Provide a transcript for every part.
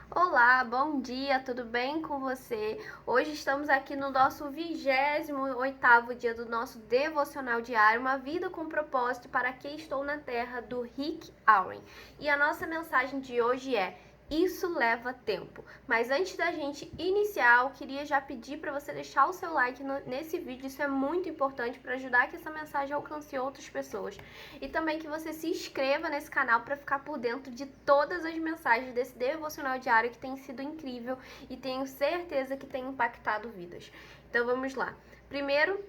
Olá, bom dia, tudo bem com você? Hoje estamos aqui no nosso 28º dia do nosso devocional diário, Uma Vida com Propósito para que Estou na Terra, do Rick Warren. E a nossa mensagem de hoje é: isso leva tempo. Mas antes da gente iniciar, eu queria já pedir para você deixar o seu like nesse vídeo. Isso é muito importante para ajudar que essa mensagem alcance outras pessoas. E também que você se inscreva nesse canal para ficar por dentro de todas as mensagens desse devocional diário que tem sido incrível e tenho certeza que tem impactado vidas. Então vamos lá. Primeiro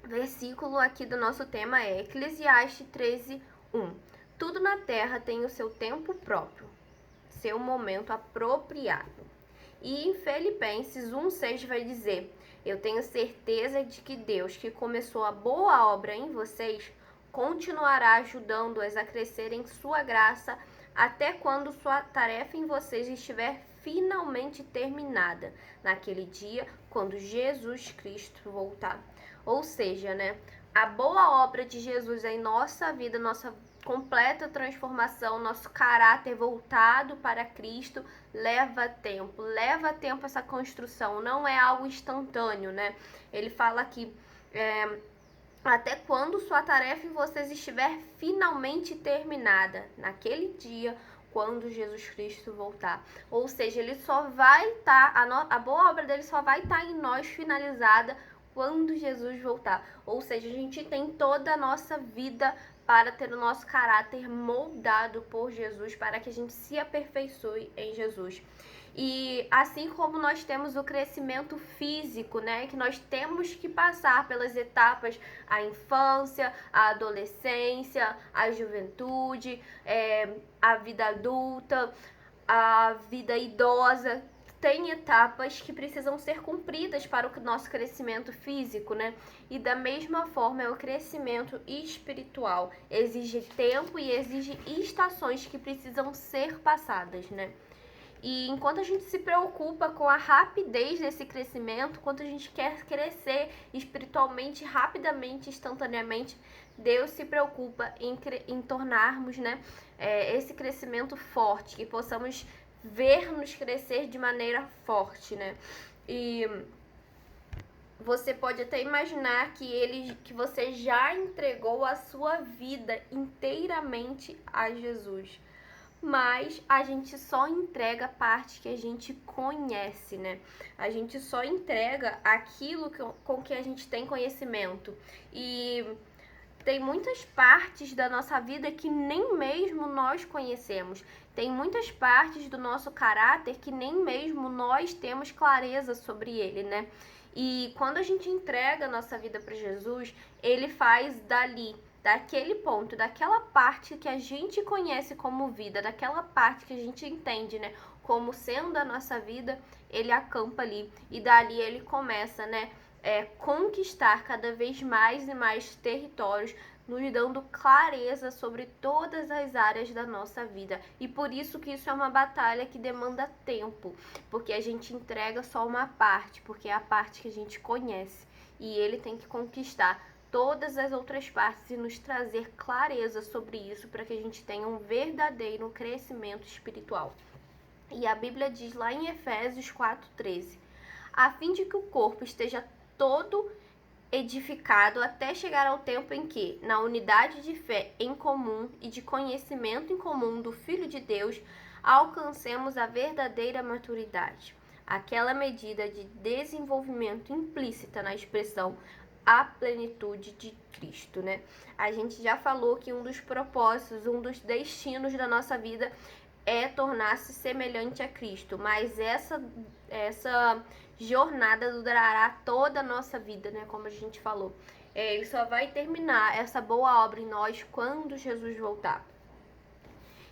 versículo aqui do nosso tema é Eclesiastes 13:1. Tudo na terra tem o seu tempo próprio, seu momento apropriado. E em Filipenses 1:6 vai dizer: eu tenho certeza de que Deus, que começou a boa obra em vocês, continuará ajudando-as a crescer em sua graça até quando sua tarefa em vocês estiver finalmente terminada, naquele dia, quando Jesus Cristo voltar. Ou seja, a boa obra de Jesus em nossa vida, nossa completa transformação, nosso caráter voltado para Cristo, leva tempo essa construção, não é algo instantâneo, Ele fala aqui, até quando sua tarefa em vocês estiver finalmente terminada, naquele dia, quando Jesus Cristo voltar. Ou seja, ele só vai estar, a boa obra dele só vai estar em nós finalizada quando Jesus voltar. Ou seja, a gente tem toda a nossa vida para ter o nosso caráter moldado por Jesus, para que a gente se aperfeiçoe em Jesus. E assim como nós temos o crescimento físico, que nós temos que passar pelas etapas, a infância, a adolescência, a juventude, a vida adulta, a vida idosa, tem etapas que precisam ser cumpridas para o nosso crescimento físico, E da mesma forma é o crescimento espiritual. Exige tempo e exige estações que precisam ser passadas, E enquanto a gente se preocupa com a rapidez desse crescimento, enquanto a gente quer crescer espiritualmente, rapidamente, instantaneamente, Deus se preocupa em tornarmos, esse crescimento forte, que possamos ver-nos crescer de maneira forte, E você pode até imaginar que você já entregou a sua vida inteiramente a Jesus. Mas a gente só entrega a parte que a gente conhece, A gente só entrega aquilo com que a gente tem conhecimento. E tem muitas partes da nossa vida que nem mesmo nós conhecemos. Tem muitas partes do nosso caráter que nem mesmo nós temos clareza sobre ele, E quando a gente entrega a nossa vida para Jesus, ele faz daquele ponto, daquela parte que a gente conhece como vida, daquela parte que a gente entende, como sendo a nossa vida, ele acampa ali. E dali ele começa, conquistar cada vez mais e mais territórios, nos dando clareza sobre todas as áreas da nossa vida. E por isso que isso é uma batalha que demanda tempo, porque a gente entrega só uma parte, porque é a parte que a gente conhece. E ele tem que conquistar todas as outras partes e nos trazer clareza sobre isso para que a gente tenha um verdadeiro crescimento espiritual. E a Bíblia diz lá em Efésios 4:13, a fim de que o corpo esteja todo edificado até chegar ao tempo em que, na unidade de fé em comum e de conhecimento em comum do Filho de Deus, alcancemos a verdadeira maturidade, aquela medida de desenvolvimento implícita na expressão a plenitude de Cristo, A gente já falou que um dos propósitos, um dos destinos da nossa vida é tornar-se semelhante a Cristo, mas essa jornada durará toda a nossa vida, como a gente falou. Ele só vai terminar essa boa obra em nós quando Jesus voltar.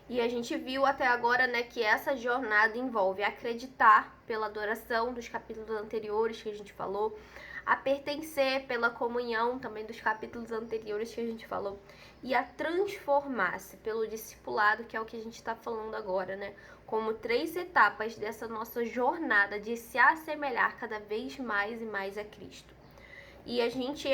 E a gente viu até agora, que essa jornada envolve acreditar pela adoração dos capítulos anteriores que a gente falou, a pertencer pela comunhão também dos capítulos anteriores que a gente falou, e a transformar-se pelo discipulado, que é o que a gente está falando agora, como 3 etapas dessa nossa jornada de se assemelhar cada vez mais e mais a Cristo. E a gente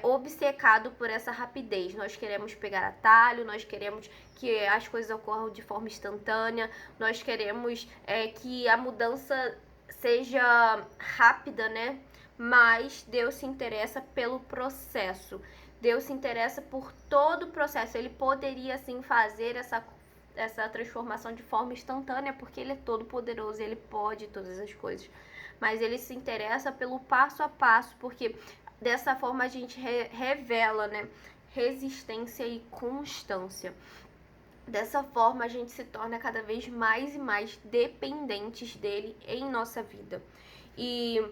obcecado por essa rapidez. Nós queremos pegar atalho, nós queremos que as coisas ocorram de forma instantânea, nós queremos que a mudança seja rápida, né? Mas Deus se interessa pelo processo. Deus se interessa por todo o processo. Ele poderia, sim, fazer essa transformação de forma instantânea, porque Ele é todo poderoso, Ele pode todas as coisas. Mas Ele se interessa pelo passo a passo, porque dessa forma a gente revela, né, resistência e constância. Dessa forma a gente se torna cada vez mais e mais dependentes dele em nossa vida. E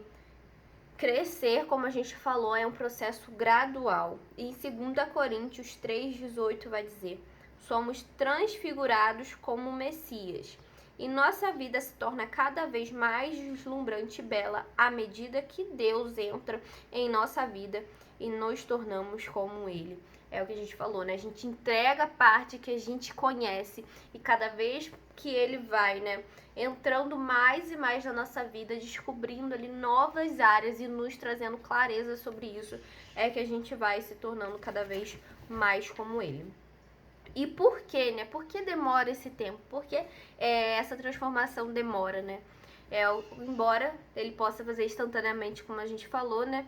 crescer, como a gente falou, é um processo gradual. E em 2 Coríntios 3,18 vai dizer: somos transfigurados como o Messias. E nossa vida se torna cada vez mais deslumbrante e bela à medida que Deus entra em nossa vida e nos tornamos como Ele. É o que a gente falou, né? A gente entrega a parte que a gente conhece e cada vez que Ele vai, né, entrando mais e mais na nossa vida, descobrindo ali novas áreas e nos trazendo clareza sobre isso, é que a gente vai se tornando cada vez mais como Ele. E por quê, né? Por que demora esse tempo? Por que essa transformação demora, né? Embora ele possa fazer instantaneamente, como a gente falou, né?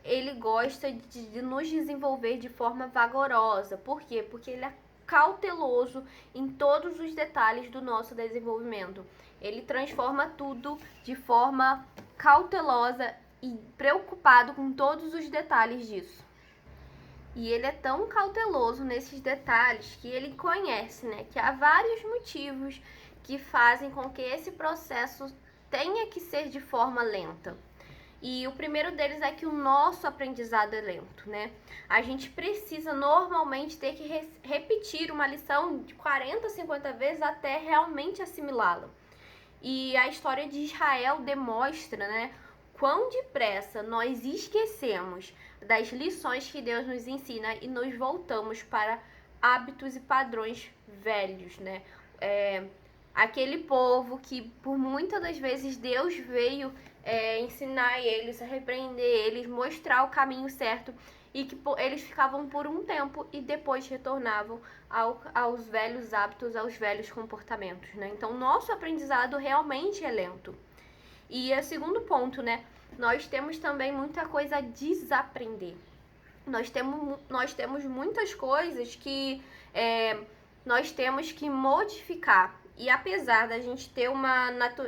Ele gosta de nos desenvolver de forma vagarosa. Por quê? Porque ele é cauteloso em todos os detalhes do nosso desenvolvimento. Ele transforma tudo de forma cautelosa e preocupado com todos os detalhes disso. E ele é tão cauteloso nesses detalhes que ele conhece, né, que há vários motivos que fazem com que esse processo tenha que ser de forma lenta. E o primeiro deles é que o nosso aprendizado é lento, né? A gente precisa normalmente ter que repetir uma lição de 40, 50 vezes até realmente assimilá-la. E a história de Israel demonstra, né, quão depressa nós esquecemos das lições que Deus nos ensina e nos voltamos para hábitos e padrões velhos, né? Aquele povo que por muitas das vezes Deus veio ensinar eles, repreender eles, mostrar o caminho certo, e que eles ficavam por um tempo e depois retornavam aos velhos hábitos, aos velhos comportamentos, né? Então, nosso aprendizado realmente é lento. E o segundo ponto, né? Nós temos também muita coisa a desaprender. Nós temos muitas coisas que nós temos que modificar. E apesar da gente ter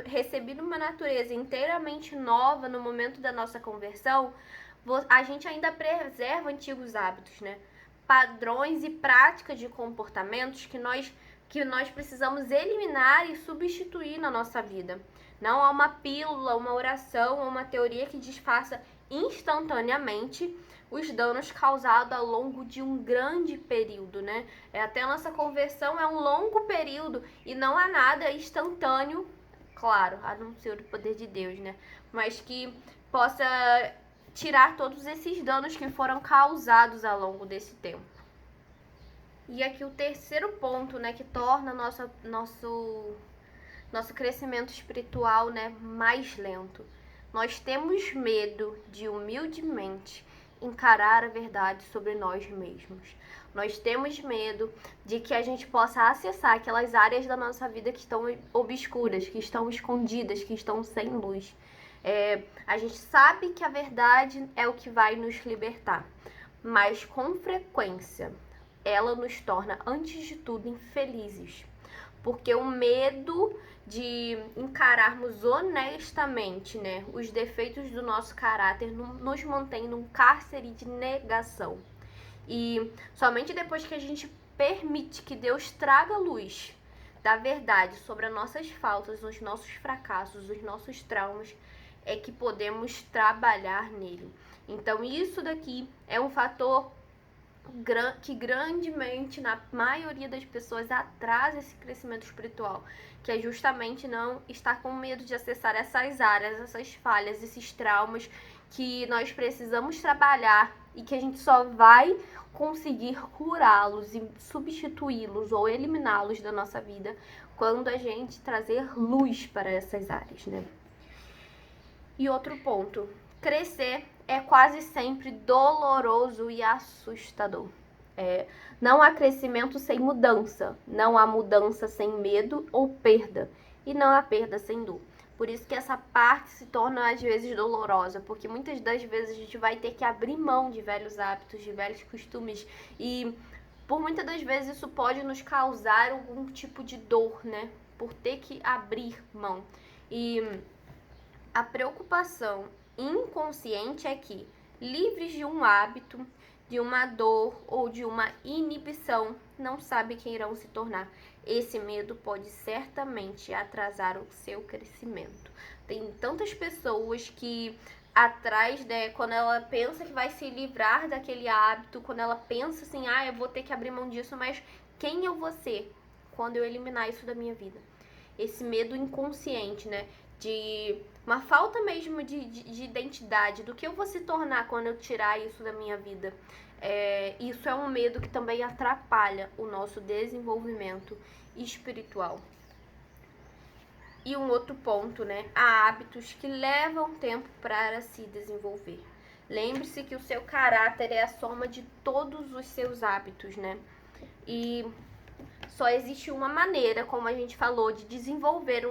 recebido uma natureza inteiramente nova no momento da nossa conversão, a gente ainda preserva antigos hábitos, né? Padrões e práticas de comportamentos que nós precisamos eliminar e substituir na nossa vida. Não há uma pílula, uma oração ou uma teoria que desfaça instantaneamente os danos causados ao longo de um grande período, né? Até a nossa conversão é um longo período e não há nada instantâneo, claro, a não ser o poder de Deus, né? Mas que possa tirar todos esses danos que foram causados ao longo desse tempo. E aqui o terceiro ponto, né, que torna nosso crescimento espiritual, né, mais lento. Nós temos medo de humildemente encarar a verdade sobre nós mesmos. Nós temos medo de que a gente possa acessar aquelas áreas da nossa vida que estão obscuras, que estão escondidas, que estão sem luz. A gente sabe que a verdade é o que vai nos libertar, mas com frequência ela nos torna, antes de tudo, infelizes. Porque o medo de encararmos honestamente, né, os defeitos do nosso caráter nos mantém num cárcere de negação. E somente depois que a gente permite que Deus traga luz da verdade sobre as nossas faltas, os nossos fracassos, os nossos traumas, é que podemos trabalhar nele. Então isso daqui é um fator que grandemente, na maioria das pessoas, atrasa esse crescimento espiritual, que é justamente não estar com medo de acessar essas áreas, essas falhas, esses traumas que nós precisamos trabalhar e que a gente só vai conseguir curá-los e substituí-los ou eliminá-los da nossa vida quando a gente trazer luz para essas áreas, né? E outro ponto, crescer é quase sempre doloroso e assustador. Não há crescimento sem mudança, não há mudança sem medo ou perda, e não há perda sem dor. Por isso que essa parte se torna às vezes dolorosa, porque muitas das vezes a gente vai ter que abrir mão de velhos hábitos, de velhos costumes, e por muitas das vezes isso pode nos causar algum tipo de dor, né? Por ter que abrir mão. E a preocupação inconsciente é que, livres de um hábito, de uma dor ou de uma inibição, não sabe quem irão se tornar. Esse medo pode certamente atrasar o seu crescimento. Tem tantas pessoas que atrás, né, quando ela pensa que vai se livrar daquele hábito, quando ela pensa assim, eu vou ter que abrir mão disso, mas quem eu vou ser quando eu eliminar isso da minha vida? Esse medo inconsciente, né, de uma falta mesmo de identidade, do que eu vou se tornar quando eu tirar isso da minha vida. Isso é um medo que também atrapalha o nosso desenvolvimento espiritual. E um outro ponto, né? Há hábitos que levam tempo para se desenvolver. Lembre-se que o seu caráter é a soma de todos os seus hábitos, né? E só existe uma maneira, como a gente falou, de desenvolver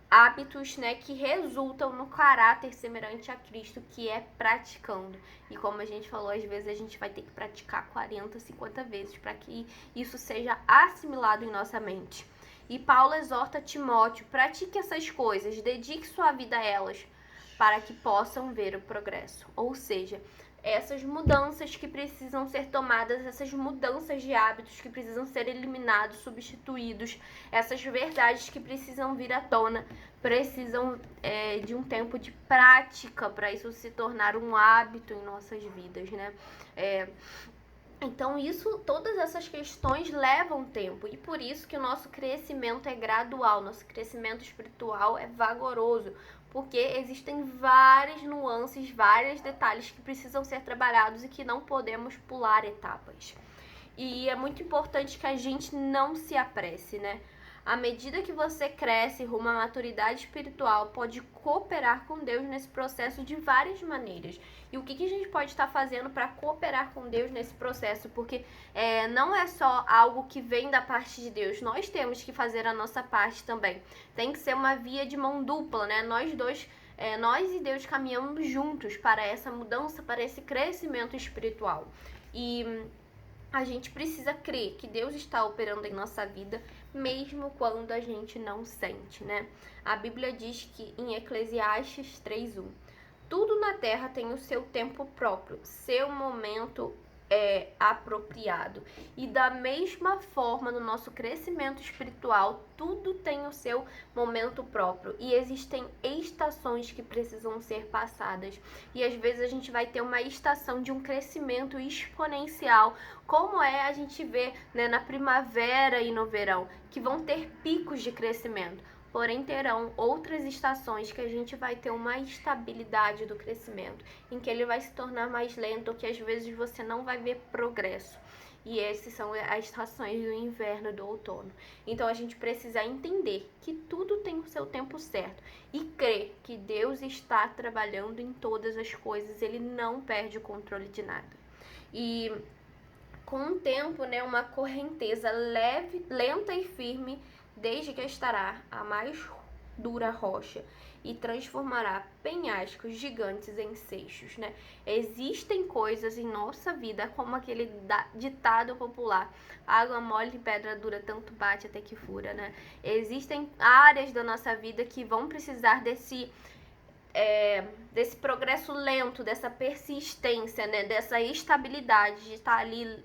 hábitos, né, que resultam no caráter semelhante a Cristo, que é praticando. E como a gente falou, às vezes a gente vai ter que praticar 40, 50 vezes para que isso seja assimilado em nossa mente. E Paulo exorta Timóteo: pratique essas coisas, dedique sua vida a elas, para que possam ver o progresso. Ou seja, essas mudanças que precisam ser tomadas, essas mudanças de hábitos que precisam ser eliminados, substituídos, essas verdades que precisam vir à tona, precisam de um tempo de prática para isso se tornar um hábito em nossas vidas, né? Então todas essas questões levam tempo, e por isso que o nosso crescimento é gradual, nosso crescimento espiritual é vagaroso, porque existem várias nuances, vários detalhes que precisam ser trabalhados e que não podemos pular etapas. E é muito importante que a gente não se apresse, né? À medida que você cresce rumo à maturidade espiritual, pode cooperar com Deus nesse processo de várias maneiras. E o que a gente pode estar fazendo para cooperar com Deus nesse processo? Porque não é só algo que vem da parte de Deus, nós temos que fazer a nossa parte também. Tem que ser uma via de mão dupla, né? Nós e Deus caminhamos juntos para essa mudança, para esse crescimento espiritual. E a gente precisa crer que Deus está operando em nossa vida, mesmo quando a gente não sente, né? A Bíblia diz que em Eclesiastes 3:1, tudo na terra tem o seu tempo próprio, seu momento apropriado. E da mesma forma, no nosso crescimento espiritual, tudo tem o seu momento próprio. E existem estações que precisam ser passadas. E às vezes a gente vai ter uma estação de um crescimento exponencial, como a gente vê, né, na primavera e no verão, que vão ter picos de crescimento. Porém, terão outras estações que a gente vai ter uma estabilidade do crescimento, em que ele vai se tornar mais lento, que às vezes você não vai ver progresso. E essas são as estações do inverno e do outono. Então, a gente precisa entender que tudo tem o seu tempo certo e crer que Deus está trabalhando em todas as coisas, ele não perde o controle de nada. E com o tempo, né, uma correnteza leve, lenta e firme, desde que estará a mais dura rocha e transformará penhascos gigantes em seixos, né? Existem coisas em nossa vida, como aquele ditado popular: água mole e pedra dura, tanto bate até que fura, né? Existem áreas da nossa vida que vão precisar desse progresso lento, dessa persistência, né? Dessa estabilidade de estar ali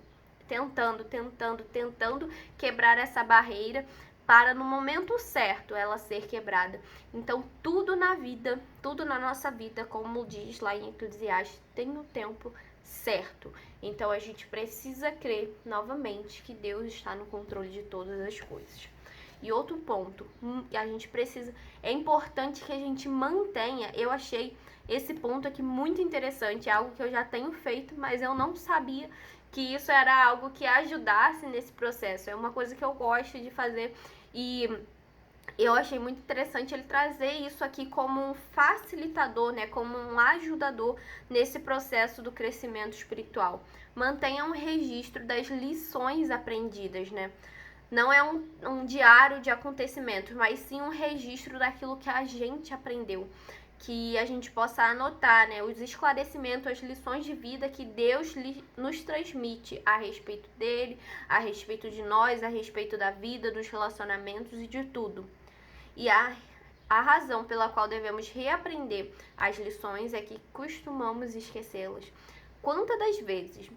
tentando quebrar essa barreira, para no momento certo ela ser quebrada. Então tudo na vida, tudo na nossa vida, como diz lá em Eclesiastes, tem o tempo certo. Então a gente precisa crer novamente que Deus está no controle de todas as coisas. E outro ponto, é importante que a gente mantenha, eu achei esse ponto aqui muito interessante, é algo que eu já tenho feito, mas eu não sabia que isso era algo que ajudasse nesse processo. É uma coisa que eu gosto de fazer, e Eu achei muito interessante ele trazer isso aqui como um facilitador, né, como um ajudador nesse processo do crescimento espiritual. Mantenha um registro das lições aprendidas, né? Não é um diário de acontecimentos, mas sim um registro daquilo que a gente aprendeu. Que a gente possa anotar, né, os esclarecimentos, as lições de vida que Deus nos transmite a respeito dele, a respeito de nós, a respeito da vida, dos relacionamentos e de tudo. E a razão pela qual devemos reaprender as lições é que costumamos esquecê-las. Quantas das vezes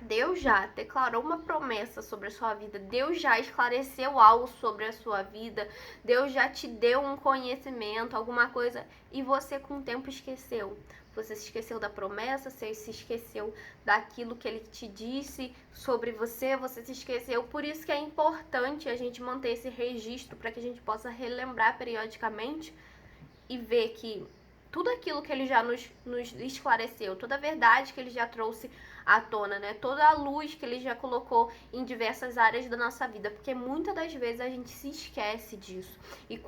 Deus já declarou uma promessa sobre a sua vida, Deus já esclareceu algo sobre a sua vida, Deus já te deu um conhecimento, alguma coisa, e você com o tempo esqueceu. Você se esqueceu da promessa, você se esqueceu daquilo que ele te disse sobre você, você se esqueceu. Por isso que é importante a gente manter esse registro para que a gente possa relembrar periodicamente e ver que tudo aquilo que ele já nos esclareceu, toda a verdade que ele já trouxe à tona, né? Toda a luz que ele já colocou em diversas áreas da nossa vida, porque muitas das vezes a gente se esquece disso. E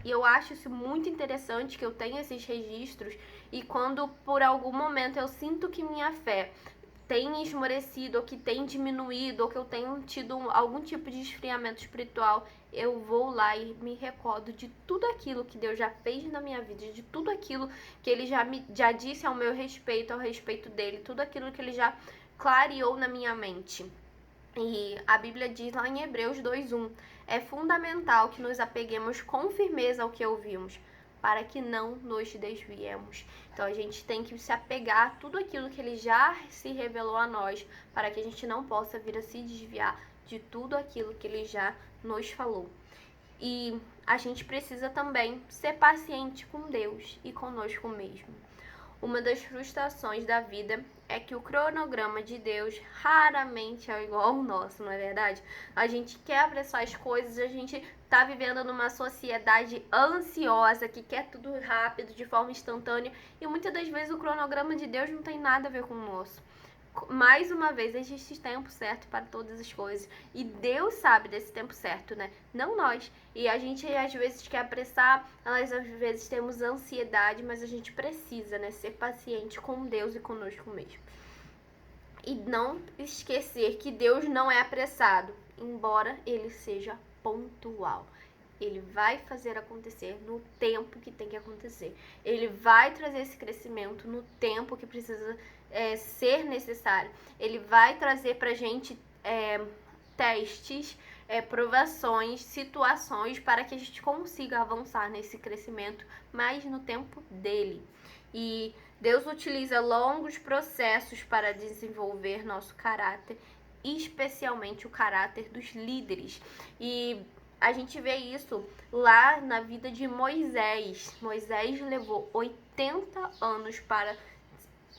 eu acho isso muito interessante que eu tenho esses registros, e quando por algum momento eu sinto que minha fé tem esmorecido, ou que tem diminuído, ou que eu tenho tido algum tipo de esfriamento espiritual, eu vou lá e me recordo de tudo aquilo que Deus já fez na minha vida, de tudo aquilo que Ele já disse ao meu respeito, ao respeito dele, tudo aquilo que Ele já clareou na minha mente. E a Bíblia diz lá em Hebreus 2:1, é fundamental que nos apeguemos com firmeza ao que ouvimos, para que não nos desviemos. Então a gente tem que se apegar a tudo aquilo que ele já se revelou a nós, para que a gente não possa vir a se desviar de tudo aquilo que ele já nos falou. E a gente precisa também ser paciente com Deus e conosco mesmo. Uma das frustrações da vida é que o cronograma de Deus raramente é igual ao nosso, não é verdade? A gente quer apressar as coisas, a gente tá vivendo numa sociedade ansiosa, que quer tudo rápido, de forma instantânea, e muitas das vezes o cronograma de Deus não tem nada a ver com o nosso. Mais uma vez, existe tempo certo para todas as coisas. E Deus sabe desse tempo certo, né? Não nós. E a gente às vezes quer apressar, nós às vezes temos ansiedade, mas a gente precisa, né, ser paciente com Deus e conosco mesmo. E não esquecer que Deus não é apressado, embora ele seja pontual. Ele vai fazer acontecer no tempo que tem que acontecer. Ele vai trazer esse crescimento no tempo que precisa ser necessário. Ele vai trazer pra gente testes, provações, situações para que a gente consiga avançar nesse crescimento, mas no tempo dele. E Deus utiliza longos processos para desenvolver nosso caráter, especialmente o caráter dos líderes. E a gente vê isso lá na vida de Moisés. Moisés levou 80 anos para...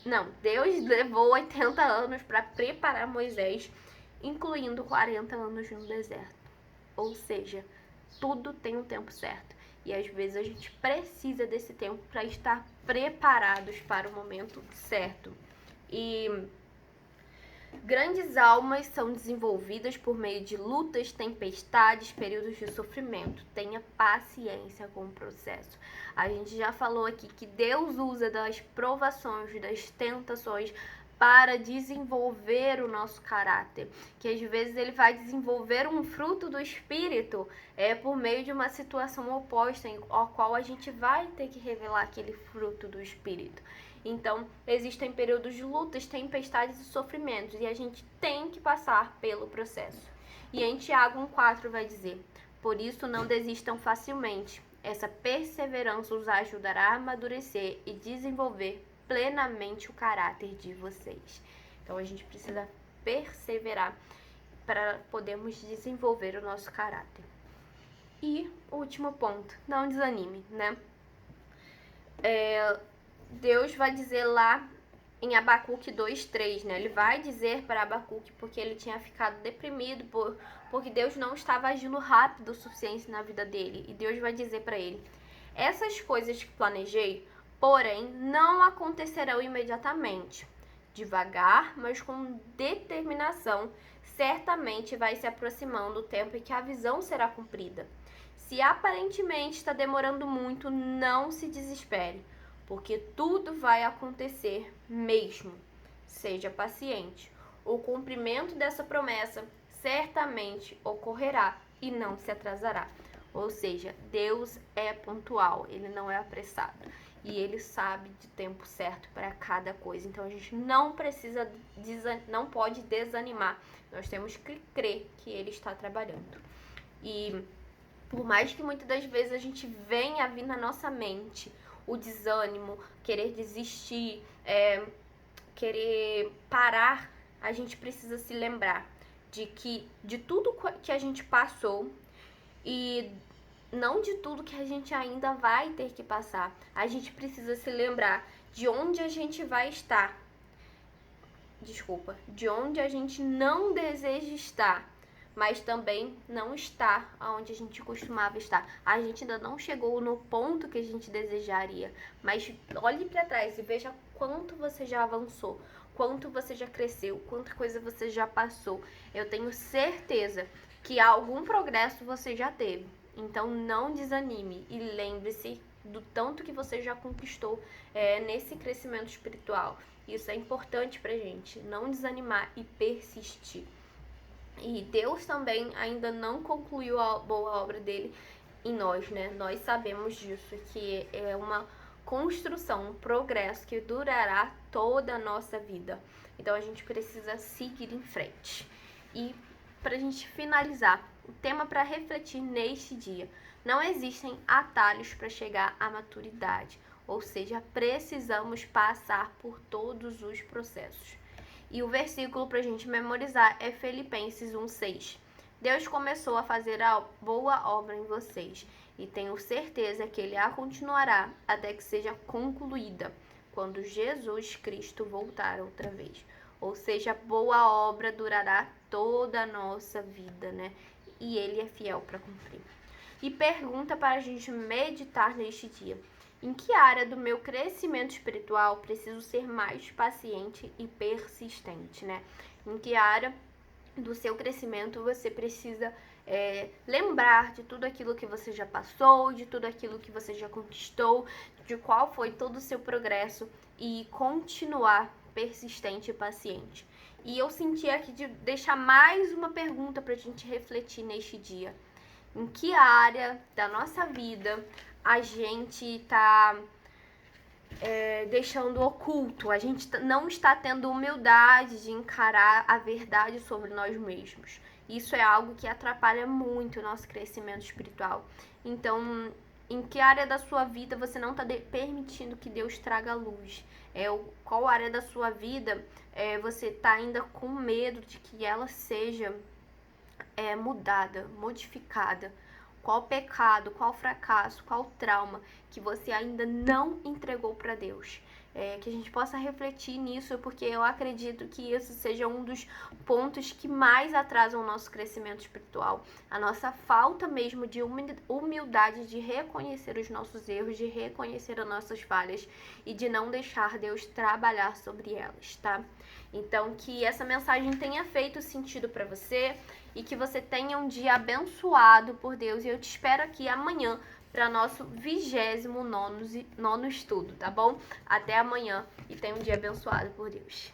Não, Deus levou 80 anos para preparar Moisés, incluindo 40 anos no deserto. Ou seja, tudo tem um tempo certo. E às vezes a gente precisa desse tempo para estar preparados para o momento certo. E grandes almas são desenvolvidas por meio de lutas, tempestades, períodos de sofrimento. Tenha paciência com o processo. A gente já falou aqui que Deus usa das provações, das tentações para desenvolver o nosso caráter, que às vezes ele vai desenvolver um fruto do Espírito por meio de uma situação oposta, em qual a gente vai ter que revelar aquele fruto do Espírito. Então, existem períodos de lutas, tempestades e sofrimentos, e a gente tem que passar pelo processo. E em Tiago 1,4 vai dizer, por isso não desistam facilmente, essa perseverança os ajudará a amadurecer e desenvolver plenamente o caráter de vocês. Então a gente precisa perseverar para podermos desenvolver o nosso caráter. E o último ponto, não desanime, né? Deus vai dizer lá em Abacuque 2:3, né? Ele vai dizer para Abacuque porque ele tinha ficado deprimido porque Deus não estava agindo rápido o suficiente na vida dele. E Deus vai dizer para ele, essas coisas que planejei, porém, não acontecerão imediatamente. Devagar, mas com determinação, certamente vai se aproximando o tempo em que a visão será cumprida. Se aparentemente está demorando muito, não se desespere, porque tudo vai acontecer mesmo. Seja paciente. O cumprimento dessa promessa certamente ocorrerá e não se atrasará. Ou seja, Deus é pontual, ele não é apressado. E ele sabe de tempo certo para cada coisa. Então a gente não pode desanimar. Nós temos que crer que ele está trabalhando. E por mais que muitas das vezes a gente venha a vir na nossa mente o desânimo, querer desistir, querer parar, a gente precisa se lembrar de tudo que a gente passou e não de tudo que a gente ainda vai ter que passar. A gente precisa se lembrar de onde a gente vai estar. De onde a gente não deseja estar, mas também não está onde a gente costumava estar. A gente ainda não chegou no ponto que a gente desejaria, mas olhe para trás e veja quanto você já avançou, quanto você já cresceu, quanta coisa você já passou. Eu tenho certeza que algum progresso você já teve. Então não desanime e lembre-se do tanto que você já conquistou nesse crescimento espiritual. Isso é importante pra gente, não desanimar e persistir. E Deus também ainda não concluiu a boa obra dele em nós, né? Nós sabemos disso, que é uma construção, um progresso que durará toda a nossa vida. Então a gente precisa seguir em frente. E pra gente finalizar, o tema para refletir neste dia: não existem atalhos para chegar à maturidade, ou seja, precisamos passar por todos os processos. E o versículo para a gente memorizar é Filipenses 1:6. Deus começou a fazer a boa obra em vocês, e tenho certeza que Ele a continuará até que seja concluída, quando Jesus Cristo voltar outra vez. Ou seja, a boa obra durará toda a nossa vida, né? E Ele é fiel para cumprir. E pergunta para a gente meditar neste dia: em que área do meu crescimento espiritual preciso ser mais paciente e persistente, né? Em que área do seu crescimento você precisa lembrar de tudo aquilo que você já passou, de tudo aquilo que você já conquistou, de qual foi todo o seu progresso e continuar persistente e paciente. E eu senti aqui de deixar mais uma pergunta para a gente refletir neste dia: em que área da nossa vida a gente está deixando oculto, a gente não está tendo humildade de encarar a verdade sobre nós mesmos. Isso é algo que atrapalha muito o nosso crescimento espiritual. Então, em que área da sua vida você não está permitindo que Deus traga luz? Qual área da sua vida você está ainda com medo de que ela seja mudada, modificada? Qual pecado, qual fracasso, qual trauma que você ainda não entregou para Deus? Que a gente possa refletir nisso, porque eu acredito que isso seja um dos pontos que mais atrasam o nosso crescimento espiritual. A nossa falta mesmo de humildade, de reconhecer os nossos erros, de reconhecer as nossas falhas e de não deixar Deus trabalhar sobre elas, tá? Então, que essa mensagem tenha feito sentido para você e que você tenha um dia abençoado por Deus. E eu te espero aqui amanhã para nosso 29º estudo, tá bom? Até amanhã e tenha um dia abençoado por Deus.